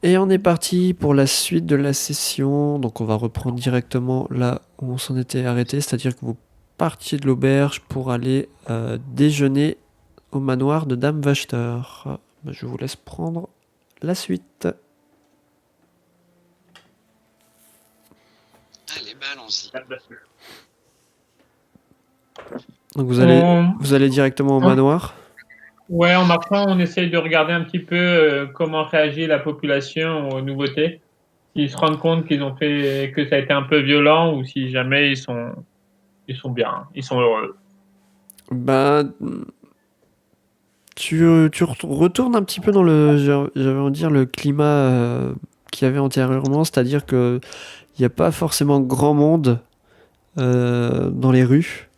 Et on est parti pour la suite de la session. Donc on va reprendre directement là où on s'en était arrêté, c'est-à-dire que vous partiez de l'auberge pour aller déjeuner au manoir de Dame Wachter. Je vous laisse prendre la suite. Allez, bah allons-y. Donc vous allez directement au manoir. Ouais, en marchant, on essaye de regarder un petit peu comment réagit la population aux nouveautés. S'ils se rendent compte que ça a été un peu violent ou si jamais ils sont bien, ils sont heureux. Bah, tu retournes un petit peu dans j'avais envie de dire, le climat qu'il y avait antérieurement, c'est-à-dire que il n'y a pas forcément grand monde dans les rues.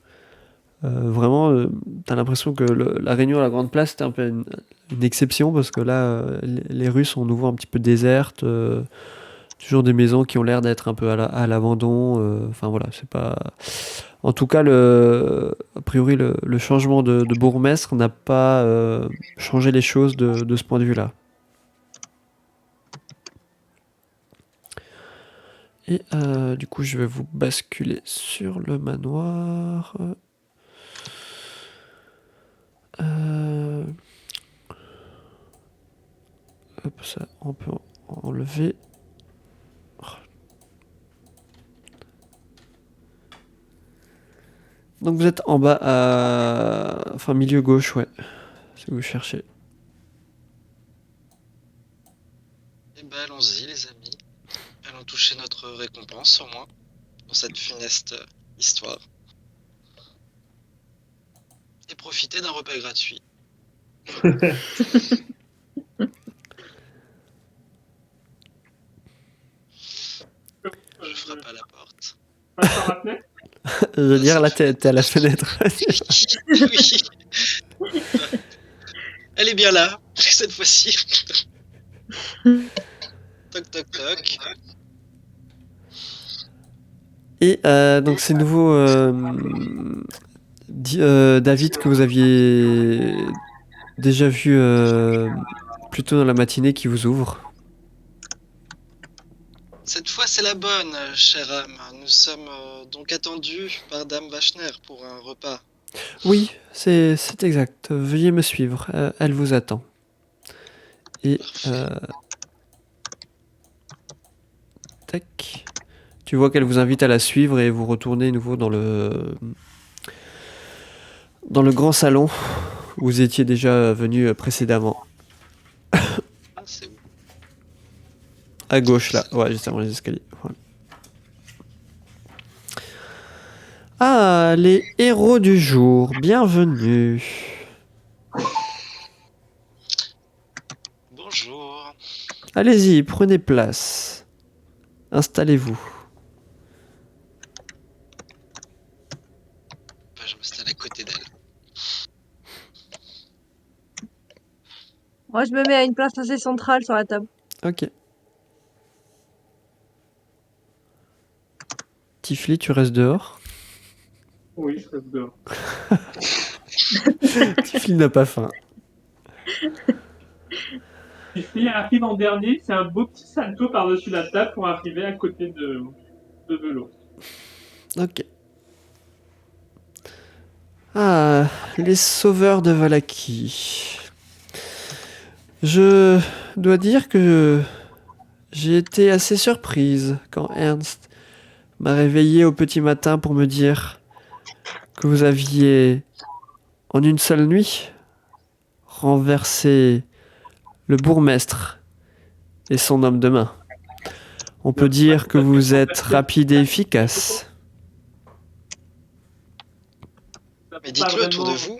Vraiment, t'as l'impression que la réunion à la Grande Place, c'était un peu une exception, parce que là, les rues sont nouveau un petit peu désertes. Toujours des maisons qui ont l'air d'être un peu à l'abandon. Enfin voilà, c'est pas... En tout cas, a priori, le changement de bourgmestre n'a pas changé les choses de ce point de vue-là. Et du coup, je vais vous basculer sur le manoir. Hop, ça, on peut enlever. Donc vous êtes en bas Enfin, milieu gauche, ouais. Si vous cherchez. Eh bah allons-y, les amis. Allons toucher notre récompense, au moins, dans cette funeste histoire. Et profiter d'un repas gratuit. Je frappe à la porte. Passe par la fenêtre. Je veux dire, là, t'es à la fenêtre. Oui. Elle est bien là, cette fois-ci. Toc, toc, toc. Et donc c'est nouveau David que vous aviez déjà vu plus tôt dans la matinée qui vous ouvre. Cette fois, c'est la bonne, chère âme. Nous sommes donc attendus par Dame Wachner pour un repas. Oui, c'est exact. Veuillez me suivre. Elle vous attend. Et tac. Tu vois qu'elle vous invite à la suivre et vous retournez nouveau dans le grand salon où vous étiez déjà venu précédemment. Ah, c'est où? À gauche, là. Ouais, juste avant les escaliers. Voilà. Ah, les héros du jour. Bienvenue. Bonjour. Allez-y, prenez place. Installez-vous. Enfin, je m'installe à côté d'elle. Moi, je me mets à une place assez centrale sur la table. Ok. Tifli, tu restes dehors. Oui, je reste dehors. Tifli n'a pas faim. Tifli arrive en dernier, c'est un beau petit salto par-dessus la table pour arriver à côté de Velo. Ok. Ah, les sauveurs de Valaki. Je dois dire que j'ai été assez surprise quand Ernst m'a réveillé au petit matin pour me dire que vous aviez, en une seule nuit, renversé le bourgmestre et son homme de main. On peut dire que vous êtes rapide et efficace. Mais dites-le autour de vous.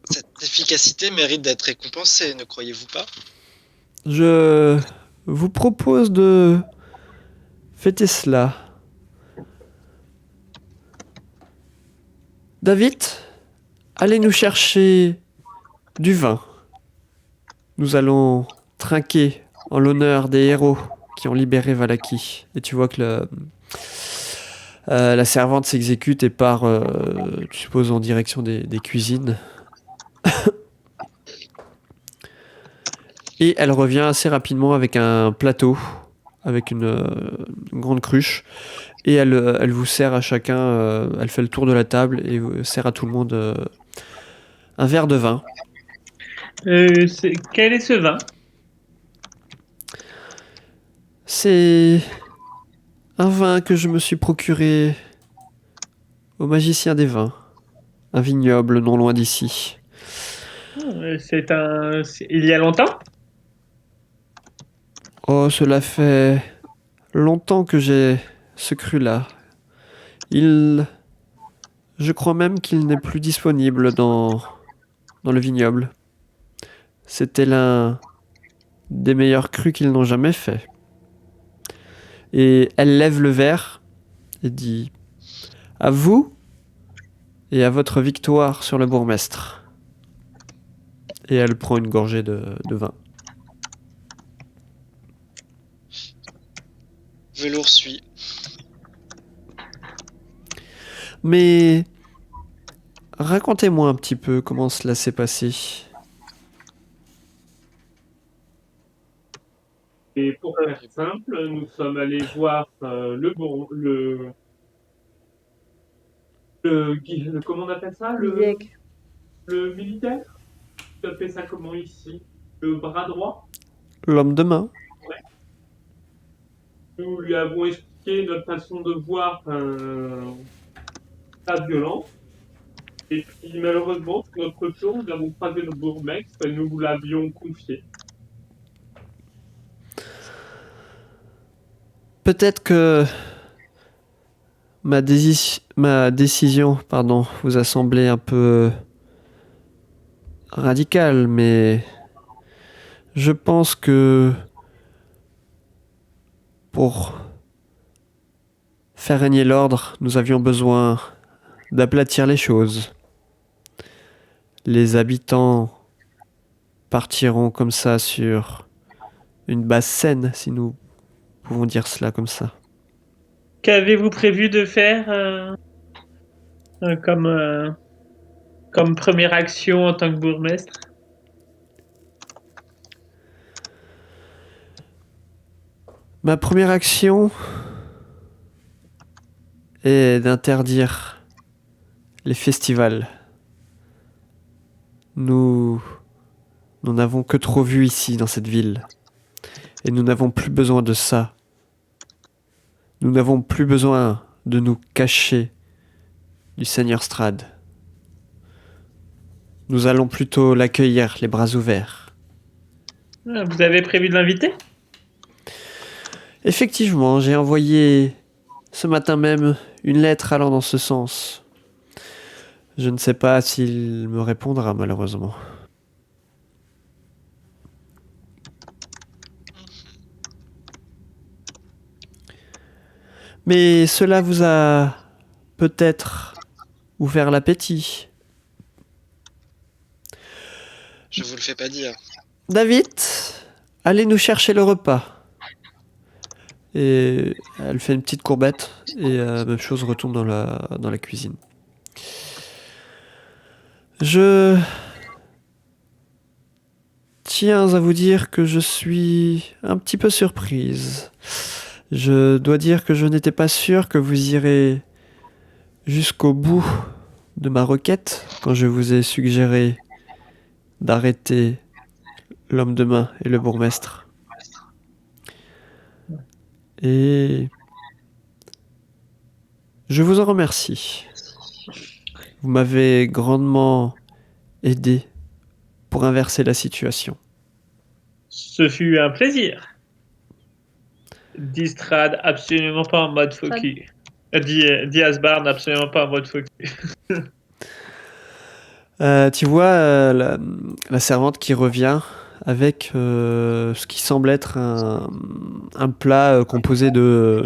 Cette efficacité mérite d'être récompensée, ne croyez-vous pas? Je vous propose de fêter cela. David, allez nous chercher du vin. Nous allons trinquer en l'honneur des héros qui ont libéré Valaki. Et tu vois que La servante s'exécute et part, je suppose, en direction des cuisines. Et elle revient assez rapidement avec un plateau, avec une grande cruche. Et elle vous sert à chacun, elle fait le tour de la table et sert à tout le monde un verre de vin. Quel est ce vin? C'est un vin que je me suis procuré au magicien des vins. Un vignoble non loin d'ici. Il y a longtemps? Oh, cela fait longtemps que j'ai ce cru-là. Je crois même qu'il n'est plus disponible dans le vignoble. C'était l'un des meilleurs crus qu'ils n'ont jamais fait. Et elle lève le verre et dit à vous et à votre victoire sur le bourgmestre. Et elle prend une gorgée de vin. Velours suit. Mais racontez-moi un petit peu comment cela s'est passé. Et pour faire simple, nous sommes allés voir comment on appelle ça? Liège. Le militaire? Tu appelles ça comment ici? Le bras droit? L'homme de main. Nous lui avons expliqué notre façon de voir la violence. Et puis malheureusement, sur notre tour, nous avons croisé le bourgmestre et nous vous l'avions confié. Peut-être que ma décision, vous a semblé un peu radicale, mais je pense que pour faire régner l'ordre, nous avions besoin d'aplatir les choses. Les habitants partiront comme ça sur une base saine, si nous pouvons dire cela comme ça. Qu'avez-vous prévu de faire comme, comme première action en tant que bourgmestre? Ma première action est d'interdire les festivals. Nous n'avons que trop vu ici dans cette ville. Et nous n'avons plus besoin de ça. Nous n'avons plus besoin de nous cacher du Seigneur Strad. Nous allons plutôt l'accueillir les bras ouverts. Vous avez prévu de l'inviter? Effectivement, j'ai envoyé ce matin même une lettre allant dans ce sens. Je ne sais pas s'il me répondra malheureusement. Mais cela vous a peut-être ouvert l'appétit. Je vous le fais pas dire. David, allez nous chercher le repas. Et elle fait une petite courbette et même chose retourne dans la cuisine. Je tiens à vous dire que je suis un petit peu surprise. Je dois dire que je n'étais pas sûr que vous irez jusqu'au bout de ma requête quand je vous ai suggéré d'arrêter l'homme de main et le bourgmestre. Et je vous en remercie. Vous m'avez grandement aidé pour inverser la situation. Ce fut un plaisir. Dit Strad, absolument pas en mode focus. Dit Asbard, absolument pas en mode focus. Tu vois la servante qui revient avec ce qui semble être un plat composé de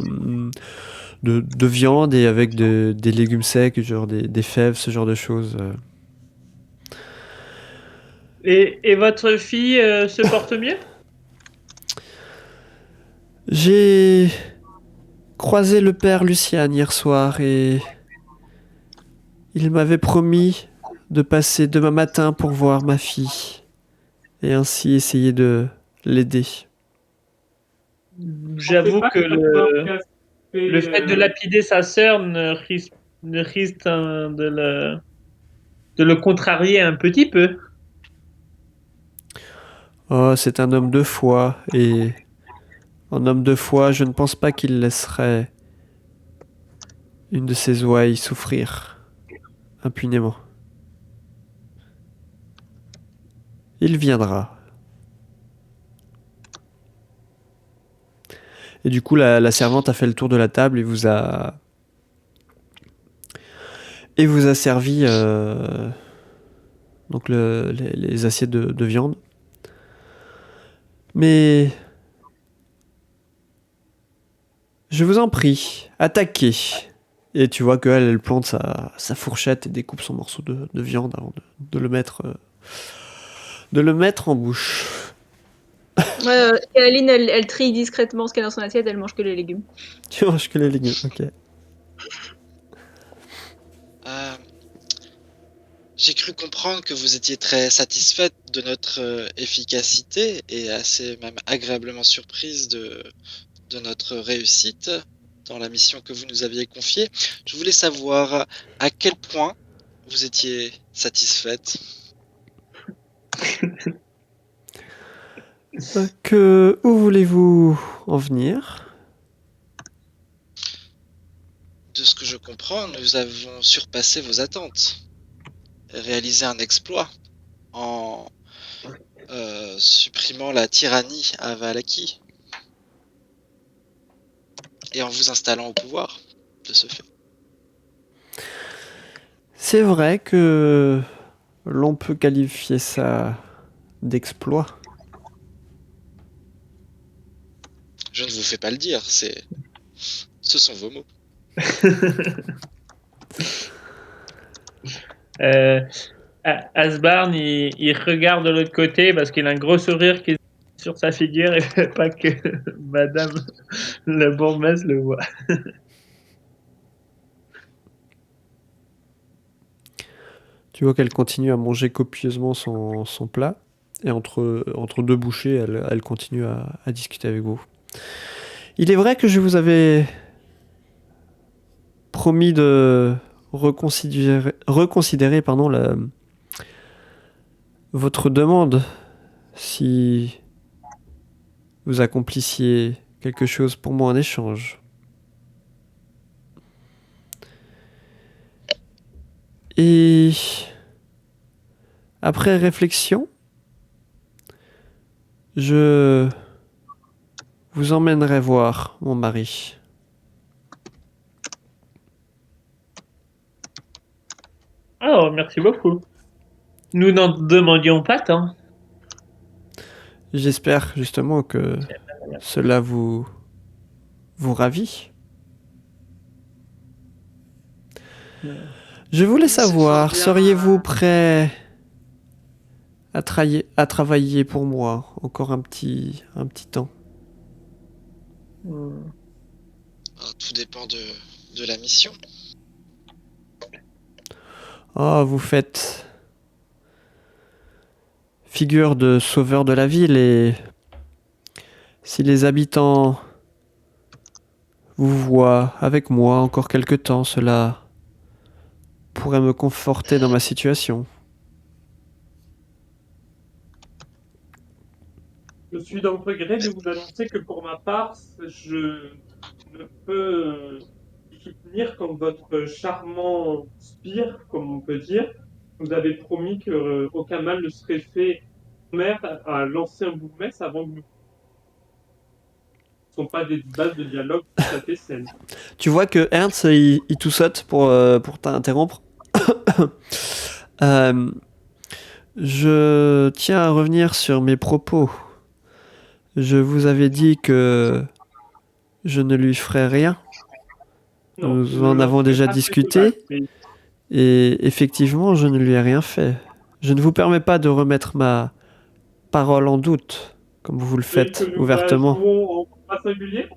viande et avec des légumes secs, genre des fèves, ce genre de choses. Et votre fille se porte mieux? J'ai croisé le père Lucien hier soir et il m'avait promis de passer demain matin pour voir ma fille et ainsi essayer de l'aider. J'avoue que le fait de lapider sa sœur ne risque de le contrarier un petit peu. Oh, c'est un homme de foi et un homme de foi, je ne pense pas qu'il laisserait une de ses ouailles souffrir impunément. Il viendra. Et du coup, la servante a fait le tour de la table et vous a servi donc les assiettes de viande. Mais je vous en prie, attaquez. Et tu vois qu'elle, elle plante sa fourchette et découpe son morceau de viande avant de le mettre en bouche. Et Aline, elle trie discrètement ce qu'il y a dans son assiette, elle mange que les légumes. Tu manges que les légumes, ok. J'ai cru comprendre que vous étiez très satisfaite de notre efficacité et assez même agréablement surprise de notre réussite dans la mission que vous nous aviez confiée. Je voulais savoir à quel point vous étiez satisfaite. Où voulez-vous en venir ? De ce que je comprends, nous avons surpassé vos attentes. Réalisé un exploit en supprimant la tyrannie à Valaki et en vous installant au pouvoir de ce fait. C'est vrai que l'on peut qualifier ça d'exploit. Je ne vous fais pas le dire, ce sont vos mots. Asbarn, il regarde de l'autre côté parce qu'il a un gros sourire qui est sur sa figure et fait pas que Madame la bourgmestre le voit. Tu vois qu'elle continue à manger copieusement son plat. Et entre deux bouchées, elle continue à discuter avec vous. Il est vrai que je vous avais promis de reconsidérer votre demande si vous accomplissiez quelque chose pour moi en échange. Et après réflexion, je vous emmènerai voir mon mari. Oh, merci beaucoup. Nous n'en demandions pas tant. J'espère justement que cela vous ravit. Je voulais savoir, seriez-vous prêt à travailler pour moi encore un petit temps? Alors, tout dépend de la mission. Oh, vous faites figure de sauveur de la ville et si les habitants vous voient avec moi encore quelque temps, cela pourrait me conforter dans ma situation. Je suis dans le regret de vous annoncer que pour ma part, je ne peux soutenir comme votre charmant spire, comme on peut dire. Vous avez promis qu'aucun mal ne serait fait à l'ancien bourgmestre avant que nous. Ce ne sont pas des bases de dialogue tout à fait saines. Tu vois que Ernst, il tout saute pour t'interrompre. Je tiens à revenir sur mes propos. Je vous avais dit que je ne lui ferai rien. Non, Nous en avons déjà discuté. Et effectivement, je ne lui ai rien fait. Je ne vous permets pas de remettre ma parole en doute, comme vous le faites ouvertement. En combat singulier,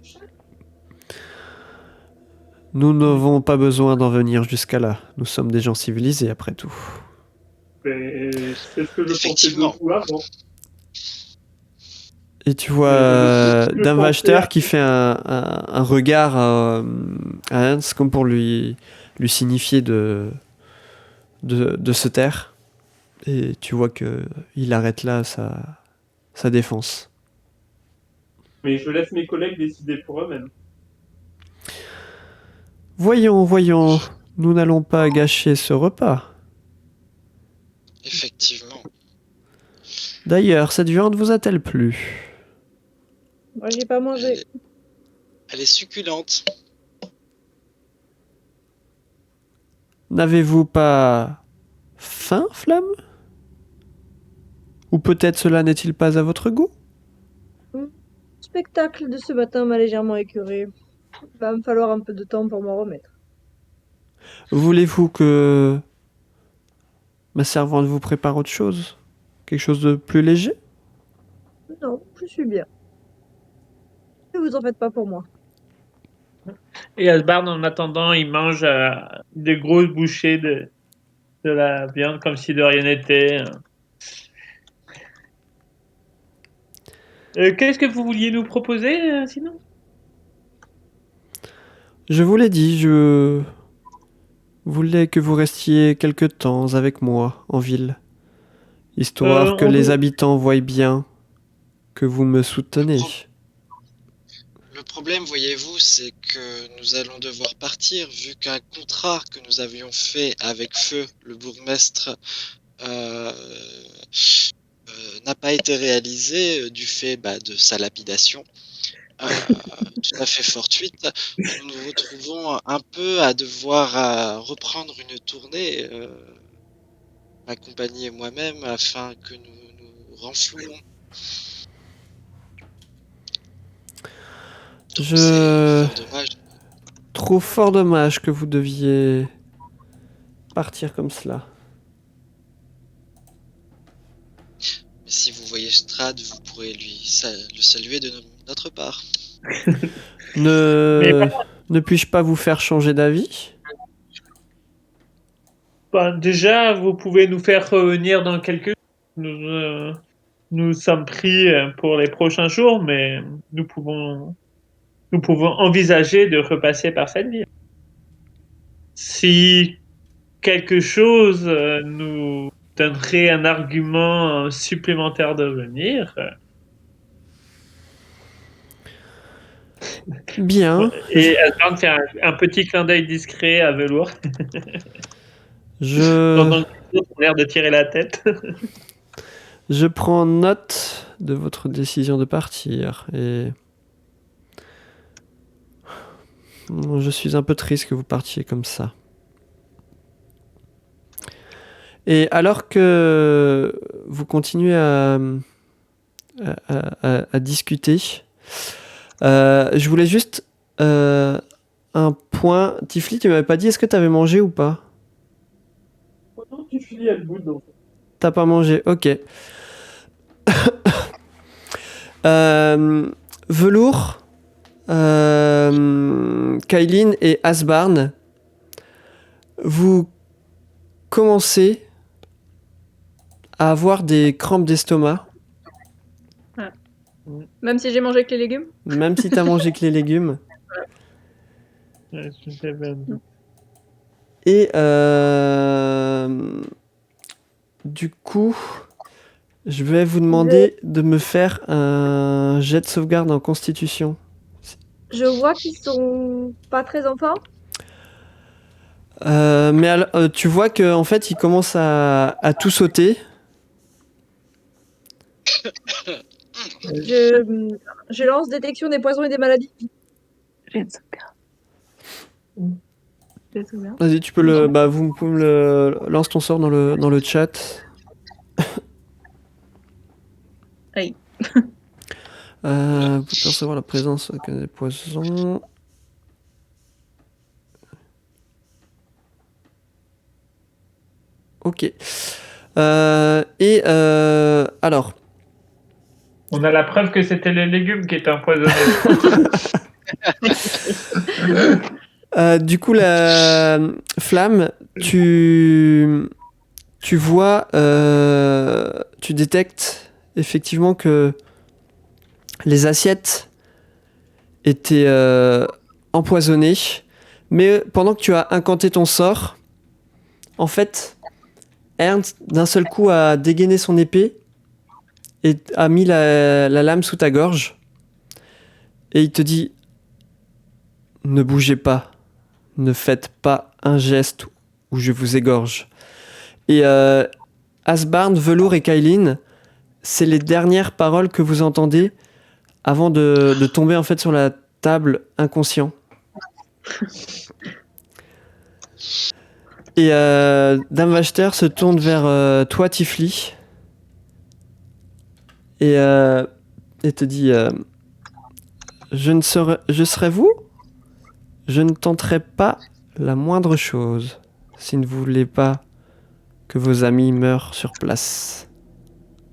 Nous n'avons pas besoin d'en venir jusqu'à là. Nous sommes des gens civilisés après tout. Mais c'est ce que je pensais de Effectivement. vous avant. Et tu vois Je Dan pensais Wachter à- qui fait un regard à Hans comme pour lui signifier de se taire. Et tu vois que il arrête là sa défense. Mais je laisse mes collègues décider pour eux-mêmes. Voyons, nous n'allons pas gâcher ce repas. Effectivement. D'ailleurs, cette viande vous a-t-elle plu? Moi, j'ai pas mangé. Elle est succulente. N'avez-vous pas faim, Flamme? Ou peut-être cela n'est-il pas à votre goût? Le spectacle de ce matin m'a légèrement écœuré. Il va me falloir un peu de temps pour m'en remettre. Voulez-vous que ma servante vous prépare autre chose? Quelque chose de plus léger? Non, je suis bien. Ne vous en faites pas pour moi. Et Asbard, en attendant, il mange des grosses bouchées de la viande comme si de rien n'était. Qu'est-ce que vous vouliez nous proposer, sinon? Je vous l'ai dit, je voulais que vous restiez quelque temps avec moi en ville, histoire que les habitants voient bien que vous me soutenez. Le problème, voyez-vous, c'est que nous allons devoir partir vu qu'un contrat que nous avions fait avec Feu, le bourgmestre, n'a pas été réalisé du fait de sa lapidation. Tout à fait fortuite. Nous nous retrouvons un peu à devoir reprendre une tournée, ma compagnie et moi-même, afin que nous renflouons. Donc, Je c'est fort dommage. trouve fort dommage que vous deviez partir comme cela. Mais si vous voyez Strad, vous pourrez le saluer de notre part. Ne puis-je pas vous faire changer d'avis? Déjà, vous pouvez nous faire revenir dans quelques jours. Nous sommes pris pour les prochains jours, mais nous pouvons envisager de repasser par cette ville. Si quelque chose nous donnerait un argument supplémentaire de venir. Bien. Et Asbjorn fait un petit clin d'œil discret à Velour. Je Pendant que les autres ont l'air de tirer la tête. Je prends note de votre décision de partir et je suis un peu triste que vous partiez comme ça. Et alors que vous continuez à discuter, je voulais juste un point. Tifli, tu m'avais pas dit, est-ce que tu avais mangé ou pas? Pendant que tu finis à le bout, donc. T'as pas mangé, ok. Velour, Kailin et Asbarn, vous commencez à avoir des crampes d'estomac. Même si j'ai mangé que les légumes. Même si t'as mangé que les légumes. Et du coup, je vais vous demander de me faire un jet de sauvegarde en constitution. Je vois qu'ils sont pas très en forme. Mais tu vois qu'en fait, ils commencent à tout sauter. Je lance détection des poisons et des maladies. J'ai une sauvegarde. J'ai une sauvegarde. Vas-y, tu peux le. Bah, vous pouvez me le. Lance ton sort dans le chat. Aïe. Vous pouvez percevoir la présence des poisons. Ok. Alors. On a la preuve que c'était les légumes qui étaient empoisonnés. Du coup, la flamme, tu vois, tu détectes effectivement que les assiettes étaient empoisonnées, mais pendant que tu as incanté ton sort, en fait, Ernst d'un seul coup a dégainé son épée et a mis la lame sous ta gorge et il te dit: ne bougez pas, ne faites pas un geste ou je vous égorge. Et Asbarn, Velour et Kailin, c'est les dernières paroles que vous entendez avant de tomber en fait sur la table inconscient. Et Dame Vachter se tourne vers toi, Tifli, et te dit je serai vous, je ne tenterai pas la moindre chose si ne voulez pas que vos amis meurent sur place.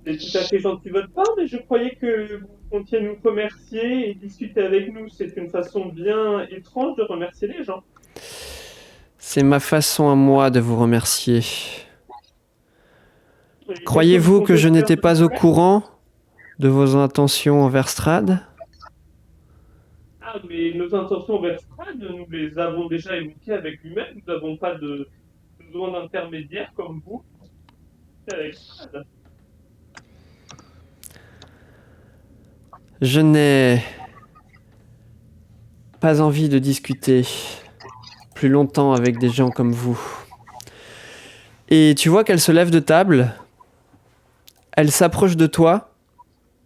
C'est tout à fait gentil de votre part, mais je croyais que vous comptiez nous remercier et discuter avec nous. C'est une façon bien étrange de remercier les gens. C'est ma façon à moi de vous remercier. Et Croyez-vous qu'est-ce que je qu'on peut n'étais faire pas de au plus? courant de vos intentions envers Strad ? Ah, mais nos intentions envers Strad, nous les avons déjà évoquées avec lui-même. Nous n'avons pas de besoin d'intermédiaire comme vous avec Strad. Je n'ai pas envie de discuter plus longtemps avec des gens comme vous. Et tu vois qu'elle se lève de table, elle s'approche de toi.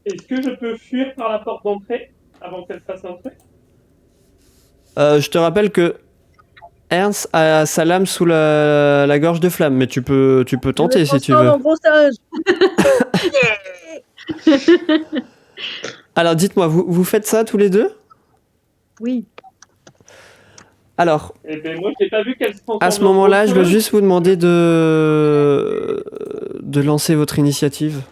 Est-ce que je peux fuir par la porte d'entrée avant qu'elle fasse un truc? Je te rappelle que Ernst a sa lame sous la gorge de Flamme, mais tu peux Je me tenter si tu transforme veux. en gros singe. Alors dites-moi, vous faites ça tous les deux ? Oui. Alors, Eh ben moi, j'ai pas vu qu'elle se transforme à ce en moment-là, gros je veux singe. juste vous demander de lancer votre initiative.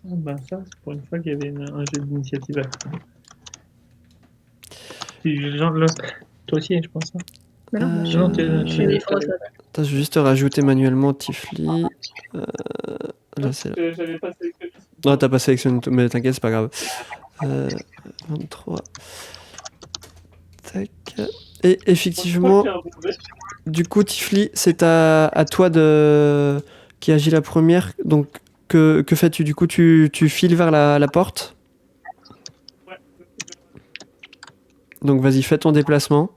Ben ça, c'est pour une fois qu'il y avait un jeu d'initiative à faire. Toi aussi, je pense. Hein. Mais non, moi, Non, je suis t'es- forêt. Attends, je vais juste te rajouter manuellement Tifli. Là, c'est là. J'avais pas sélectionné. Non, t'as pas sélectionné tout, mais t'inquiète, c'est pas grave. 23. Tac. Et effectivement, Je crois que j'ai un brevet. du coup, Tifli, c'est à toi qui agit la première. Donc, que fais-tu? Du coup, tu files vers la porte. Ouais. Donc, vas-y, fais ton déplacement.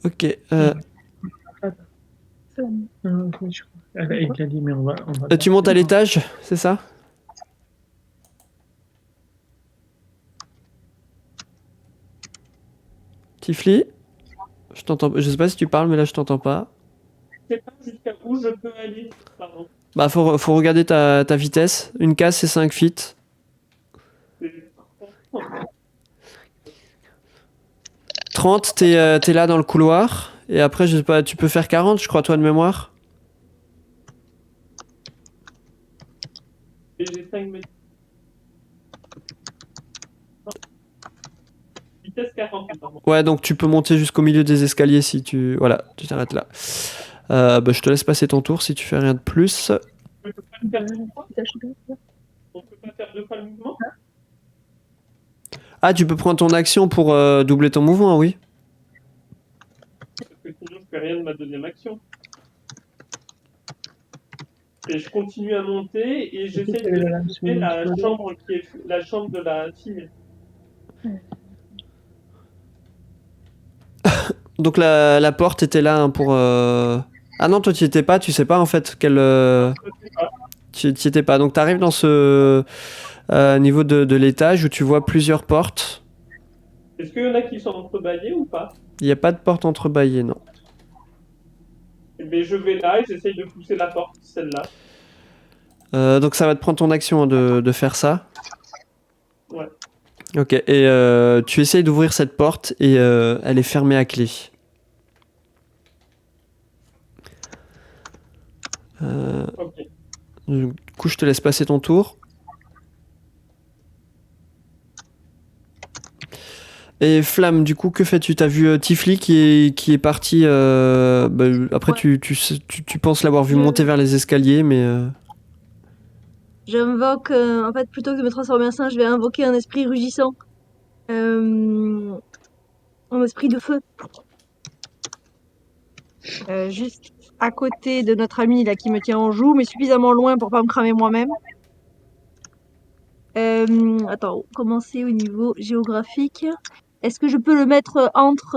Ok. Oui, je crois. Il a dit, mais on va Tu montes à l'étage, c'est ça? Tifli? Je t'entends. Je sais pas si tu parles, mais là, je t'entends pas. Je sais pas jusqu'à où je peux aller. Pardon. Bah, faut regarder ta vitesse. Une case, c'est 5 feet. C'est 30, t'es là dans le couloir. Et après, je sais pas, tu peux faire 40, je crois, toi, de mémoire. Et j'ai 5 mètres. Non. Vitesse 40, pardon. Ouais, donc tu peux monter jusqu'au milieu des escaliers si tu... Voilà, tu t'arrêtes là. Bah, je te laisse passer ton tour si tu fais rien de plus. On peut pas faire deux fois. On peut pas faire deux fois le mouvement. Ah, tu peux prendre ton action pour doubler ton mouvement, oui. Parce que sinon, je fais rien de ma deuxième action. Et je continue à monter et j'essaie de trouver la chambre qui est la chambre de la fille. Donc la porte était là hein, pour... Ah non, toi tu y étais pas, tu sais pas en fait quelle... Tu y étais pas. Donc t'arrives dans ce niveau de l'étage où tu vois plusieurs portes. Est-ce qu'il y en a qui sont entrebâillées ou pas? Il n'y a pas de porte entrebâillée, non. Mais je vais là et j'essaye de pousser la porte, celle-là. Donc ça va te prendre ton action hein, de faire ça. Ouais. Ok, et tu essayes d'ouvrir cette porte et elle est fermée à clé. Ok. Du coup, je te laisse passer ton tour. Et Flamme, du coup, que fais-tu? T'as vu Tifli qui est parti. Après, Ouais. tu penses l'avoir vu Je- monter vers les escaliers, mais. J'invoque, en fait, plutôt que de me transformer en singe, je vais invoquer un esprit rugissant. Un esprit de feu. Juste à côté de notre ami là qui me tient en joue, mais suffisamment loin pour pas me cramer moi-même. Attends, comment c'est au niveau géographique? Est-ce que je peux le mettre entre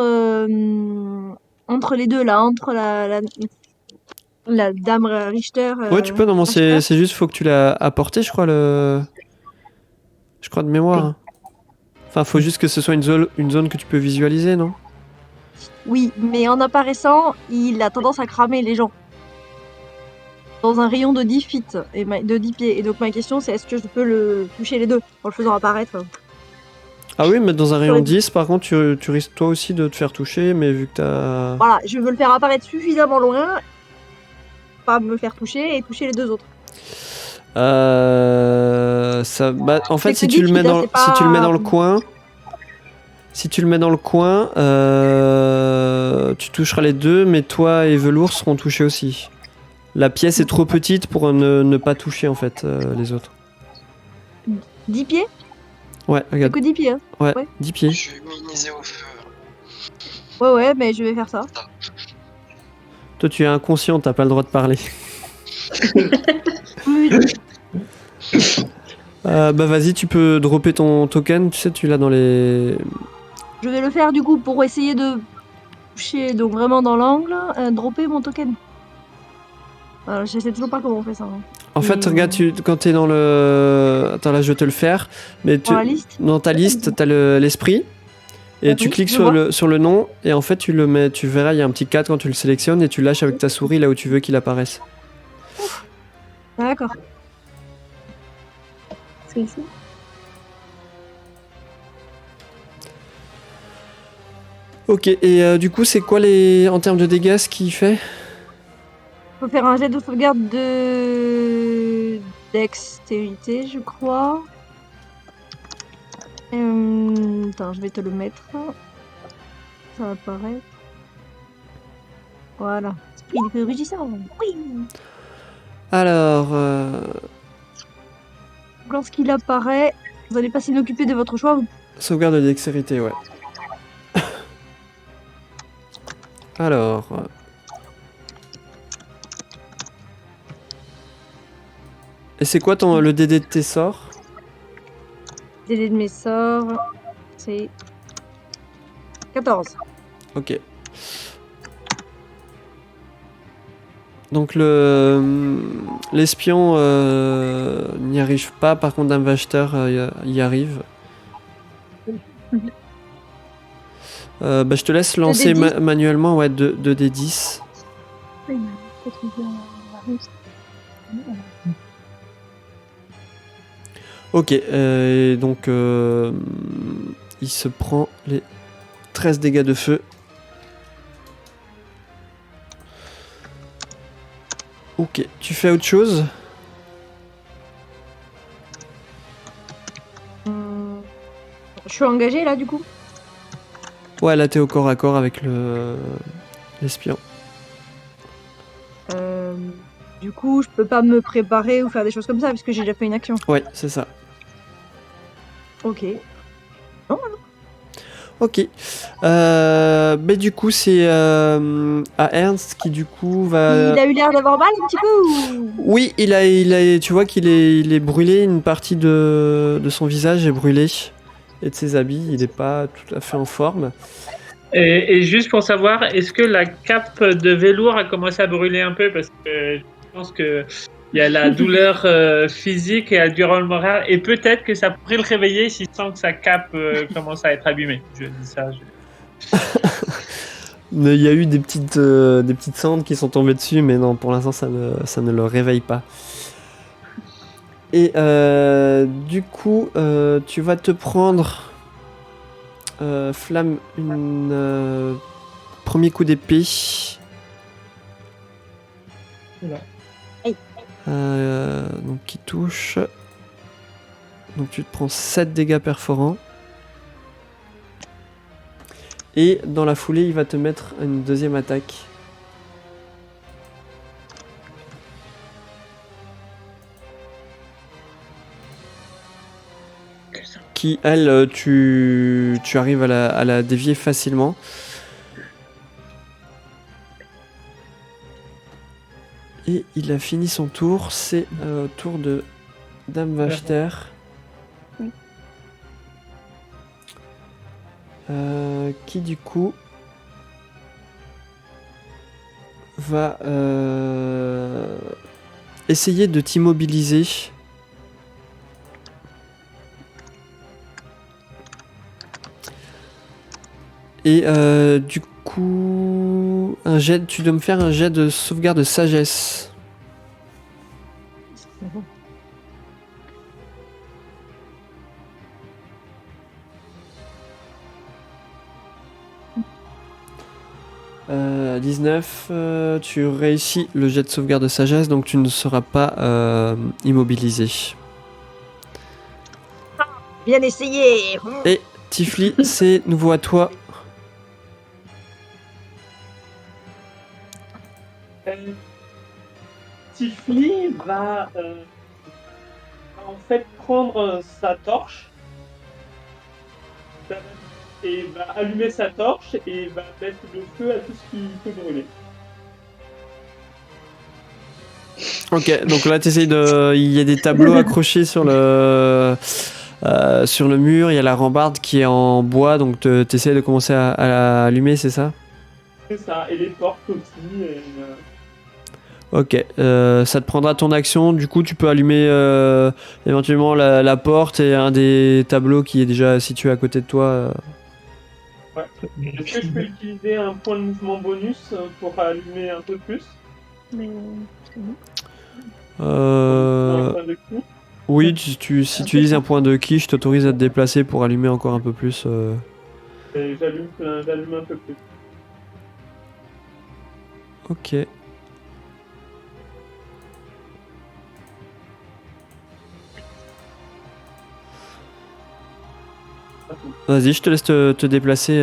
les deux là, entre la dame Richter, Ouais, tu peux, non, Richter? c'est juste, faut que tu l'as apporté, je crois, Je crois de mémoire. Oui. Hein. Enfin, faut juste que ce soit une zone que tu peux visualiser, non? Oui, mais en apparaissant, il a tendance à cramer les gens. Dans un rayon de 10 feet, de 10 pieds. Et donc ma question c'est est-ce que je peux le toucher les deux en le faisant apparaître Ah oui, mais dans un sur rayon les de 10, par contre, tu risques toi aussi de te faire toucher, mais vu que t'as. Voilà, je veux le faire apparaître suffisamment loin, pas me faire toucher et toucher les deux autres. En fait, C'est que 10 feet, hein, c'est si tu le mets dans pas... le coin, tu toucheras les deux, mais toi et Velours seront touchés aussi. La pièce est trop petite pour ne pas toucher en fait les autres. 10 pieds? Ouais, C'est regarde. que 10 pieds, hein. Ouais, Ouais. 10 pieds. Je suis immunisé au feu. Ouais, mais je vais faire ça. Toi, tu es inconscient, t'as pas le droit de parler. Oui, Vas-y, tu peux dropper ton token. Tu sais, tu l'as dans les. je vais le faire du coup pour essayer de toucher donc vraiment dans l'angle, dropper mon token. Alors, je sais toujours pas comment on fait ça. Hein. En fait, Mais, regarde, quand t'es dans le. Attends, là, je vais te le faire. Mais Dans la liste? dans ta liste, t'as l'esprit. Et tu Oui, cliques je sur vois. sur le nom. Et en fait, tu le mets. Tu verras, il y a un petit 4 quand tu le sélectionnes. Et tu lâches avec ta souris là où tu veux qu'il apparaisse. D'accord. C'est ici. Ok, et du coup, c'est quoi en termes de dégâts ce qu'il fait? Faut faire un jet de sauvegarde de dextérité, je crois. Attends, je vais te le mettre. Ça va apparaître. Voilà. Esprit de rugissant. Oui. Alors. Lorsqu'il apparaît, vous n'allez pas s'inoccuper de votre choix. Sauvegarde de dextérité, ouais. Alors. Et c'est quoi le DD de tes sorts? DD de mes sorts, c'est 14. Ok. Donc l'espion n'y arrive pas, par contre un Vachter y arrive. Je te laisse lancer 2d10. manuellement, ouais, 2d10. Oui, mais peut-être qu'il y a la ruse. Ok, et donc il se prend les 13 dégâts de feu. Ok, tu fais autre chose? Je suis engagée là du coup. Ouais, là t'es au corps à corps avec l'espion. Du coup, je peux pas me préparer ou faire des choses comme ça puisque j'ai déjà fait une action. Ouais, c'est ça. Ok. Ok. Mais du coup, c'est à Ernst qui du coup va. Il a eu l'air d'avoir mal un petit peu ou... Oui, tu vois qu'il il est brûlé, une partie de son visage est brûlée et de ses habits, il est pas tout à fait en forme. Et juste pour savoir, est-ce que la cape de velours a commencé à brûler un peu? Parce que je pense que il y a la douleur physique et durant le moral, et peut-être que ça pourrait le réveiller s'il sent que sa cape commence à être abîmée. Je dis ça. Mais il y a eu des petites cendres qui sont tombées dessus, mais non, pour l'instant ça ne le réveille pas. Et du coup, tu vas te prendre, Flamme, une premier coup d'épée. Oula. Donc qui touche. Donc tu te prends 7 dégâts perforants. Et dans la foulée, il va te mettre une deuxième attaque. Qui, elle, tu arrives à la dévier facilement. Et il a fini son tour. C'est au tour de Dame Vachter. Oui. Qui du coup va essayer de t'immobiliser. Et du coup, tu dois me faire un jet de sauvegarde de sagesse. C'est bon. 19, tu réussis le jet de sauvegarde de sagesse, donc tu ne seras pas immobilisé. Bien essayé. Et Tifli, c'est nouveau à toi. Tifli va en fait prendre sa torche et va allumer sa torche et va mettre le feu à tout ce qui peut brûler. Ok, donc là il y a des tableaux accrochés sur le mur, il y a la rambarde qui est en bois, donc t'essayes de commencer à allumer, c'est ça? C'est ça, et les portes aussi. Et, Ok, ça te prendra ton action, du coup tu peux allumer éventuellement la porte et un des tableaux qui est déjà situé à côté de toi. ouais. Est-ce que je peux utiliser un point de mouvement bonus pour allumer un peu plus? Mais c'est bon. Un point de coup. Oui, si tu utilises un point de ki, je t'autorise à te déplacer pour allumer encore un peu plus. Et j'allume un peu plus. Ok. Vas-y, je te laisse te déplacer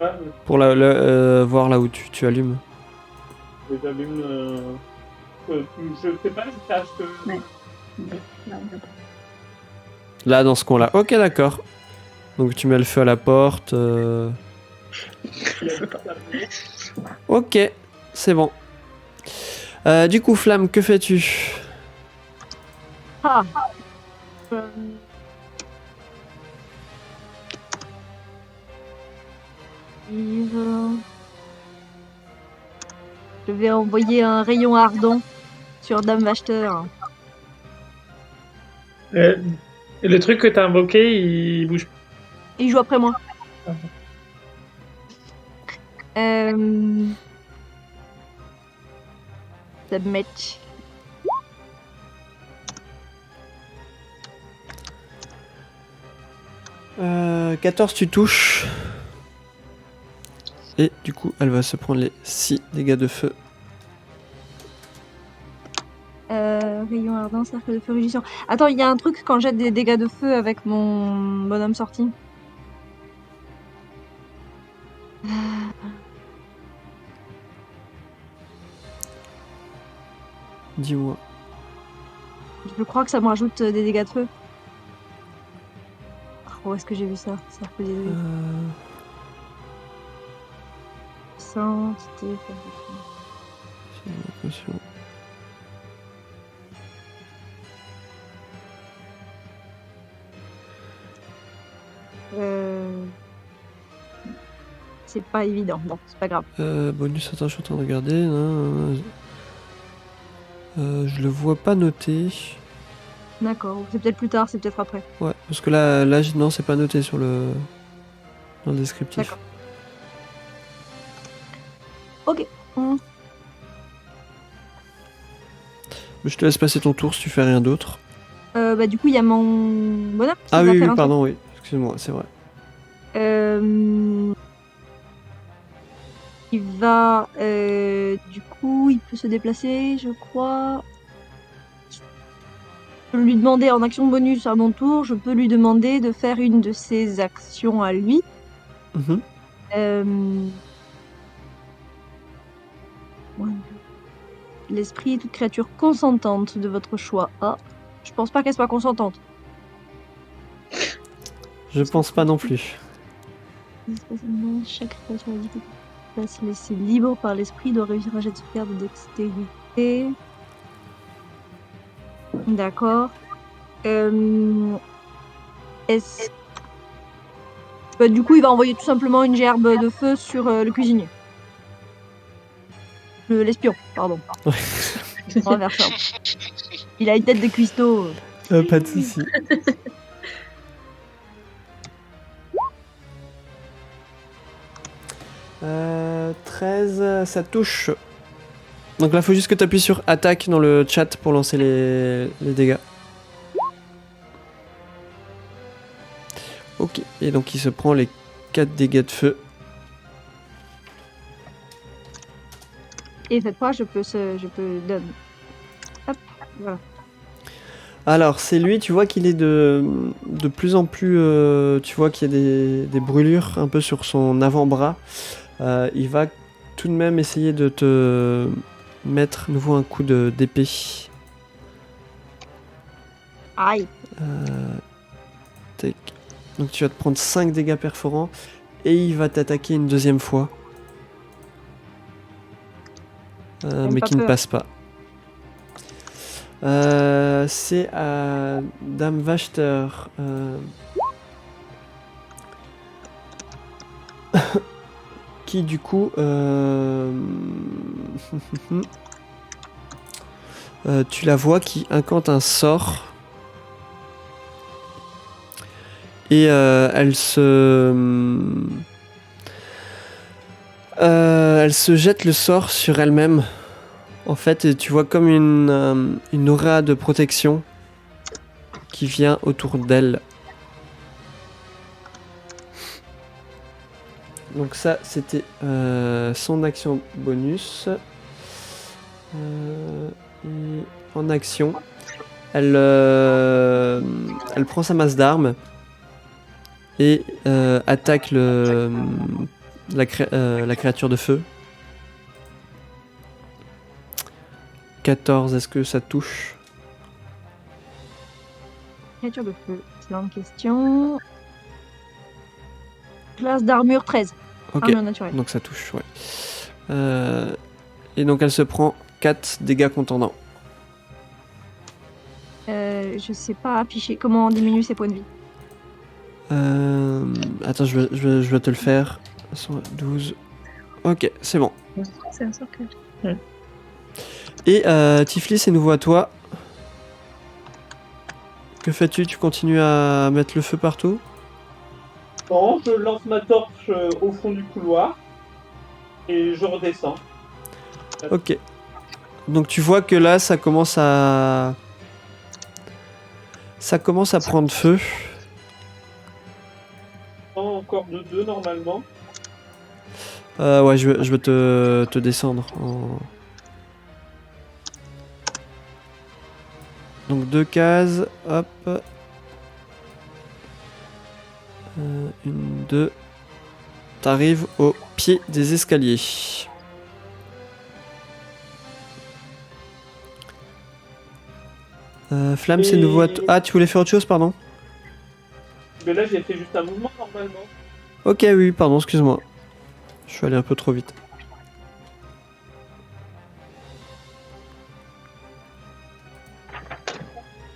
Ouais, pour voir là où tu allumes. mais j'allume. Je sais pas, je tâche que. Ouais. Ok, là, on va pas. Là, dans ce coin-là. Ok, d'accord. Donc tu mets le feu à la porte. Il y a deux tableaux. Ok, c'est bon. Du coup, Flamme, que fais-tu? Ah. Je vais envoyer un rayon ardent sur Dame Vachter. Et le truc que t'as invoqué, il bouge pas. Il joue après moi. Ah. Submit. Euh, 14, tu touches. Et du coup, elle va se prendre les 6 dégâts de feu. Rayon ardent, cercle de feu rugissant. Attends, il y a un truc quand jette des dégâts de feu avec mon bonhomme sorti. Dis-moi. Je crois que ça me rajoute des dégâts de feu. Oh, où est-ce que j'ai vu ça? Cercle des c'était... J'ai l'impression. C'est pas évident. Bon, c'est pas grave. Bonus, attends, je suis en train de regarder. Non. Je le vois pas noté. D'accord. C'est peut-être plus tard, c'est peut-être après. Ouais, parce que là non, c'est pas noté dans le descriptif. D'accord. Ok. Je te laisse passer ton tour si tu fais rien d'autre. Du coup, il y a mon bonhomme qui Ah va oui, faire oui, un pardon, oui. Excuse-moi, c'est vrai. Il va, du coup, il peut se déplacer, je crois. Je peux lui demander en action bonus à mon tour, je peux lui demander de faire une de ses actions à lui. Mhm. Ouais. L'esprit est toute créature consentante de votre choix. Ah, je pense pas qu'elle soit consentante. Je pense pas non plus. Chaque créature indiquée place laissée libre par l'esprit doit réussir un jet de sauvegarde de dextérité. D'accord. Est-ce... du coup, il va envoyer tout simplement une gerbe de feu sur le cuisinier. L'espion, pardon. On va faire ça. Il a une tête de cuistot. Pas de soucis. Euh, 13, ça touche. Donc là, faut juste que tu appuies sur attaque dans le chat pour lancer les dégâts. Ok, et donc il se prend les 4 dégâts de feu. Et cette fois, je peux donner. Hop, voilà. Alors, c'est lui, tu vois qu'il est de plus en plus... tu vois qu'il y a des brûlures un peu sur son avant-bras. Il va tout de même essayer de te mettre nouveau un coup d'épée. Aïe. Tac. Donc tu vas te prendre 5 dégâts perforants et il va t'attaquer une deuxième fois. Mais qui ne passe pas. C'est à Dame Wachter. Qui du coup... tu la vois qui incante un sort. Et elle se jette le sort sur elle-même. En fait, et tu vois comme une aura de protection qui vient autour d'elle. Donc ça, c'était son action bonus. Et en action, elle prend sa masse d'armes et attaque la créature de feu. 14, est-ce que ça touche? Créature de feu, excellente question. Classe d'armure 13. Ok, Armure naturelle. donc ça touche, ouais. Et donc elle se prend 4 dégâts contondants. Je sais pas afficher comment on diminue ses points de vie. Attends, je vais te le faire. 12. Ok, c'est bon. C'est un sort que... Et Tiflis, c'est nouveau à toi. Que fais-tu? Tu continues à mettre le feu partout? Non, je lance ma torche au fond du couloir et je redescends. Ok. Donc tu vois que là, ça commence à prendre feu. Encore de 2 normalement. Ouais, je vais te descendre. Donc 2 cases, hop. 1, 2. T'arrives au pied des escaliers. Flamme, c'est nouveau à toi. Ah, tu voulais faire autre chose, pardon? Mais là, j'ai fait juste un mouvement normalement. Ok, oui, pardon, excuse-moi. Je suis allé un peu trop vite.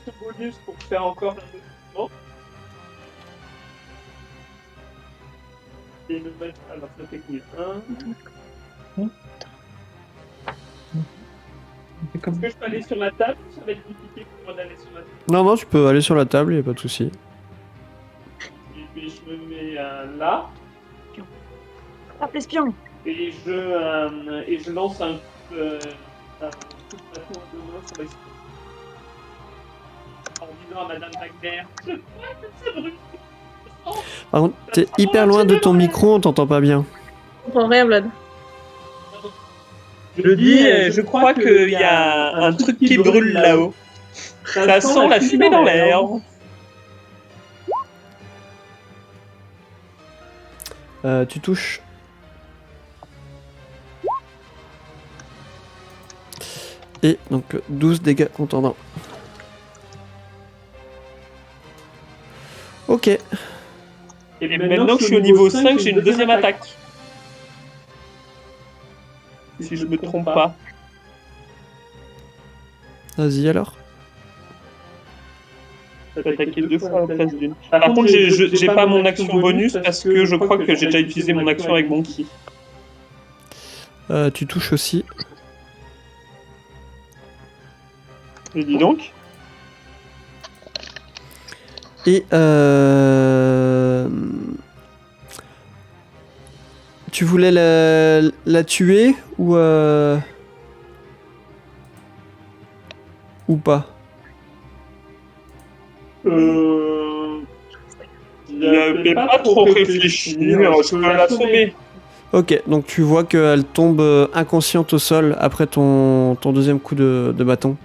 Ce bonus pour faire encore un autre mouvement. Et le mettre. Alors, ça fait combien? 1. Est-ce que je peux aller sur la table ou ça va être compliqué pour moi d'aller sur la table? Non, tu peux aller sur la table, y a pas de souci. Et puis je me mets là. Hop, l'espion. Et je lance un coup de bâton de main sur l'espion. Non, Madame Wagner. Je crois que ça brûle. Par contre, t'es hyper loin de ton micro, on t'entend pas bien. Je comprends rien, Vlad. Je dis, je crois qu'il y a un truc qui brûle là-haut. Ça sent la fumée dans l'air. Tu touches. Et donc 12 dégâts contendants. Ok. Et maintenant que je suis au niveau 5, j'ai une deuxième attaque. Si je me trompe pas. Vas-y alors. Je peux attaquer 2 fois à la place d'une. Par contre, j'ai pas mon action bonus parce que je crois que j'ai déjà utilisé mon action avec mon ki. Tu touches aussi. Et dis donc. Et tu voulais la tuer ou pas? J'avais pas trop réfléchi, alors je peux l'assommer. Ok, donc tu vois qu'elle tombe inconsciente au sol après ton deuxième coup de bâton.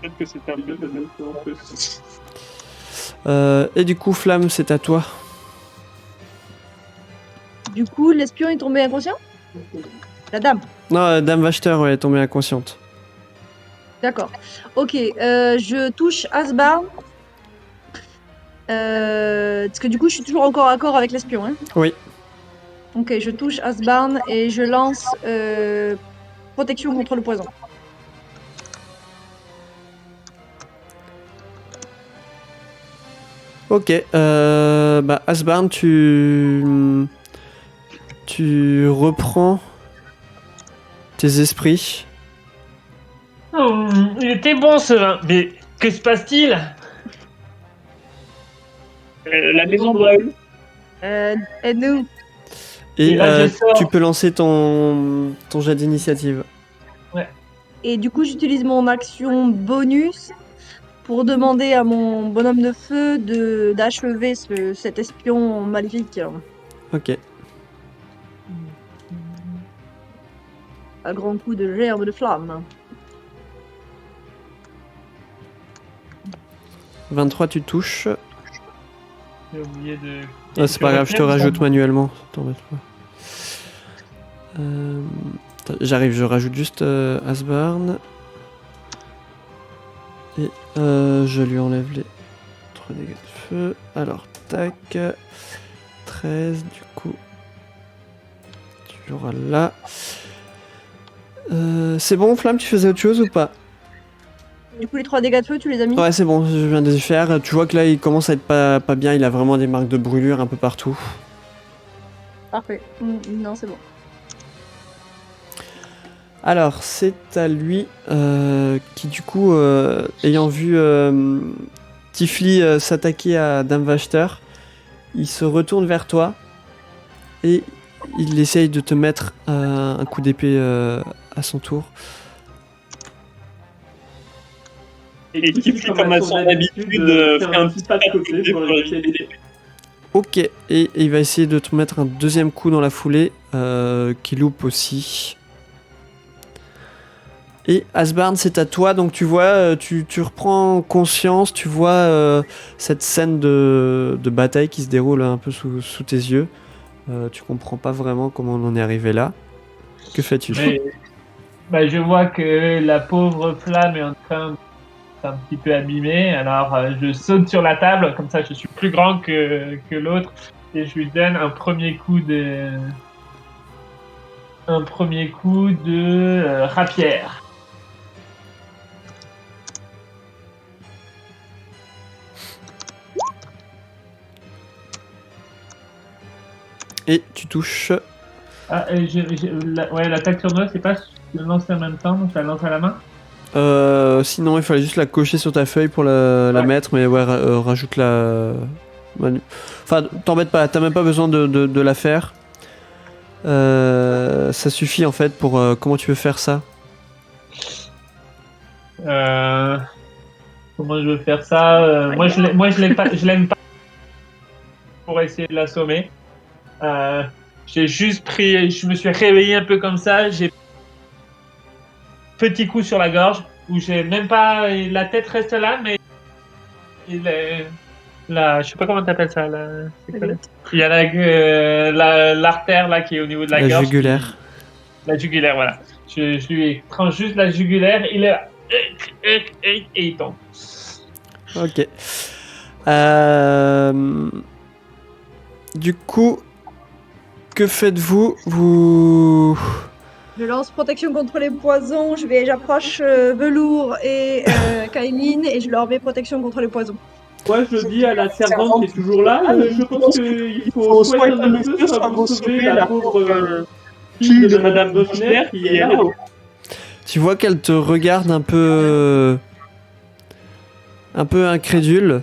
Peut-être que c'était un peu de même temps en plus. Et du coup, Flamme, c'est à toi. Du coup, l'espion est tombé inconscient? La dame. Non, Dame Wachter, ouais, elle est tombée inconsciente. D'accord. Ok, je touche Asbarn. Parce que du coup, je suis toujours encore accord avec l'espion. Hein. Oui. Ok, je touche Asbarn et je lance protection contre le poison. Ok, bah Asbarn, tu reprends tes esprits. Il était bon ce vin, mais que se passe-t-il? La maison brûle. Aide-nous. Et là, je sors. tu peux lancer ton jet d'initiative. Et du coup, j'utilise mon action bonus pour demander à mon bonhomme de feu d'achever cet espion maléfique. Ok. À grand coup de gerbe de flamme. 23, tu touches. J'ai oublié de... Ah, c'est pas grave, je te rajoute manuellement. T'embête pas. J'arrive, je rajoute juste Asbarn. Et je lui enlève les 3 dégâts de feu. Alors, tac. 13, du coup. Tu auras là. C'est bon, Flamme, tu faisais autre chose ou pas? Du coup, les 3 dégâts de feu, tu les as mis? Ouais, c'est bon, je viens de les faire. Tu vois que là, il commence à être pas bien. Il a vraiment des marques de brûlure un peu partout. Parfait. Non, c'est bon. Alors, c'est à lui qui, du coup, ayant vu Tifli s'attaquer à Dame Wachter, il se retourne vers toi et il essaye de te mettre un coup d'épée à son tour. Et qui fait comme à son habitude, fait un petit pas de côté pour éviter les épées. Ok, et il va essayer de te mettre un deuxième coup dans la foulée, qui loupe aussi. Et Asbarn, c'est à toi, donc tu vois, tu reprends conscience, tu vois cette scène de bataille qui se déroule un peu sous tes yeux. Tu comprends pas vraiment comment on en est arrivé là. Que fais-tu? Bah, je vois que la pauvre Flamme est en train d'être un petit peu abîmée, alors je saute sur la table, comme ça je suis plus grand que l'autre, et je lui donne un premier coup de rapière. Et tu touches. Ah, et ouais, l'attaque sur moi, c'est pas je lancer en même temps, donc je la lance à la main. Sinon, il fallait juste la cocher sur ta feuille pour la mettre, mais ouais, rajoute la. Enfin, t'embête pas, t'as même pas besoin de la faire. Ça suffit en fait pour. Comment tu veux faire ça? Comment je veux faire ça Moi, je l'aime pas pour essayer de l'assommer. J'ai juste pris, je me suis réveillé un peu comme ça. J'ai petit coup sur la gorge où j'ai même pas la tête reste là, mais il est je sais pas comment t'appelles ça. C'est quoi, il y a l'artère là qui est au niveau de la gorge. Jugulaire. La jugulaire, voilà. Je lui tranche juste la jugulaire. Il est et il tombe. Ok. Du coup, que faites-vous? Je lance protection contre les poisons, j'approche Velours et Kailin et je leur mets protection contre les poisons. Moi, je dis à la servante qui est toujours là, je pense qu'il faut soit éteindre le feu, soit vous sauver la pauvre fille de Madame Wagner qui est là-haut. Tu vois qu'elle te regarde un peu incrédule